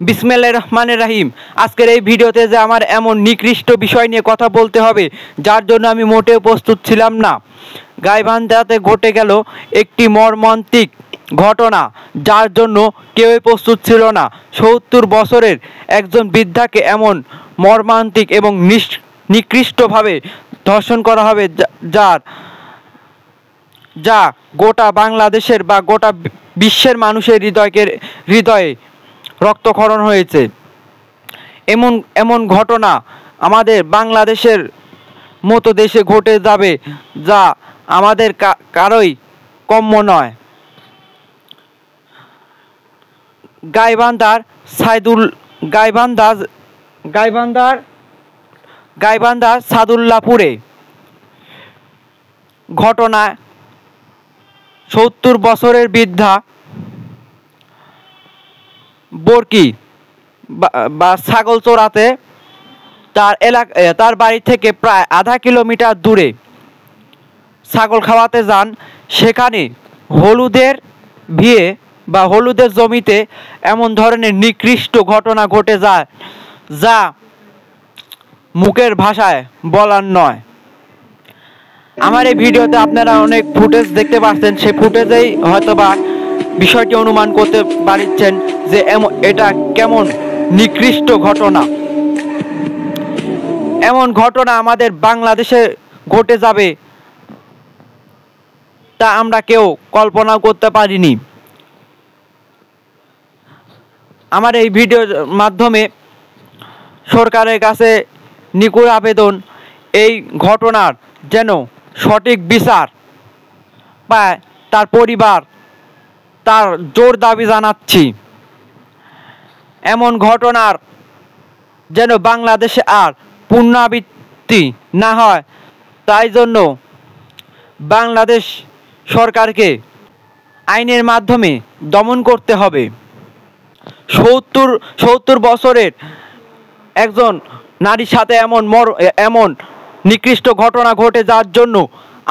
বিসমিল্লাহির রহমানির রহিম। আজকের এই ভিডিওতে যে আমার এমন নিকৃষ্ট বিষয় নিয়ে কথা বলতে হবে যার জন্য আমি মোটেও প্রস্তুত ছিলাম না। গাইবান্ধাতে ঘটে গেল একটি মর্মান্তিক ঘটনা যার জন্য কেউই প্রস্তুত ছিল না। ৭০ বছরের একজন বৃদ্ধাকে এমন মর্মান্তিক এবং নিকৃষ্টভাবে ধর্ষণ করা হবে যা গোটা বাংলাদেশের বা গোটা বিশ্বের মানুষের হৃদয়ে রক্তক্ষরণ হয়েছে। এমন ঘটনা আমাদের বাংলাদেশের মতো দেশে ঘটে যাবে যা আমাদের কারোই কাম্য নয়। গাইবান্ধার সাদুল্লাপুরে ঘটনা। ৭০ বছরের বৃদ্ধা বরকি বা ছাগল চোরাতে তার বাড়ি থেকে প্রায় আধা কিলোমিটার দূরে ছাগল খাওয়াতে যান। সেখানে হলুদের বিয়ে বা হলুদের জমিতে এমন ধরনের নিকৃষ্ট ঘটনা ঘটে যায় যা মুখের ভাষায় বলার নয়। আমার এই ভিডিওতে আপনারা অনেক ফুটেজ দেখতে পাচ্ছেন, সেই ফুটেজেই হয়তোবা বিষয়টি অনুমান করতে পারছেন যে এটা কেমন নিকৃষ্ট ঘটনা। এমন ঘটনা আমাদের বাংলাদেশে ঘটে যাবে তা আমরা কেউ কল্পনা করতে পারিনি। আমার এই ভিডিওর মাধ্যমে সরকারের কাছে নিকুল আবেদন, এই ঘটনার যেন সঠিক বিচার পায় তার পরিবার, তার জোর দাবি জানাচ্ছি। এমন ঘটনার যেন বাংলাদেশে আর পুনরাবৃত্তি না হয়, তাই জন্য বাংলাদেশ সরকারকে আইনের মাধ্যমে দমন করতে হবে। ৭০ বছরের একজন নারীর সাথে এমন নিকৃষ্ট ঘটনা ঘটে যাওয়ার জন্য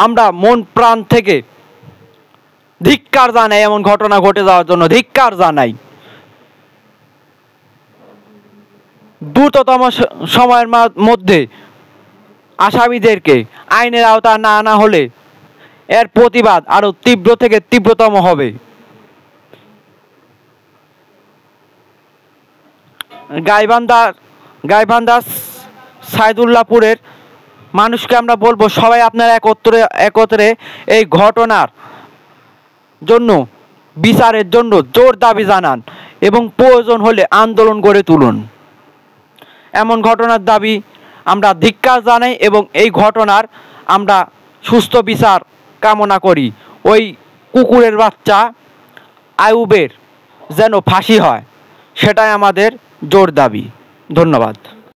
আমরা মন প্রাণ থেকে ধিক্কার জানাই। এমন ঘটনা ঘটে যাওয়ার জন্য ধিক্কার জানাই। দ্রুততম সময়ের মধ্যে আসামিদেরকে আইনের আওতায় না আনা হলে এর প্রতিবাদ আরো তীব্র থেকে তীব্রতম হবে। গাইবান্ধা সাদুল্লাপুরের মানুষকে আমরা বলবো, সবাই আপনারা একত্রে এই ঘটনার জন্য বিচারের জন্য জোর দাবি জানান এবং প্রয়োজন হলে আন্দোলন গড়ে তুলুন। এমন ঘটনার দাবি আমরা ধিক্কার জানাই এবং এই ঘটনার আমরা সুস্থ বিচার কামনা করি। ওই কুকুরের বাচ্চা আইয়ুবের যেন ফাঁসি হয়, সেটাই আমাদের জোর দাবি। ধন্যবাদ।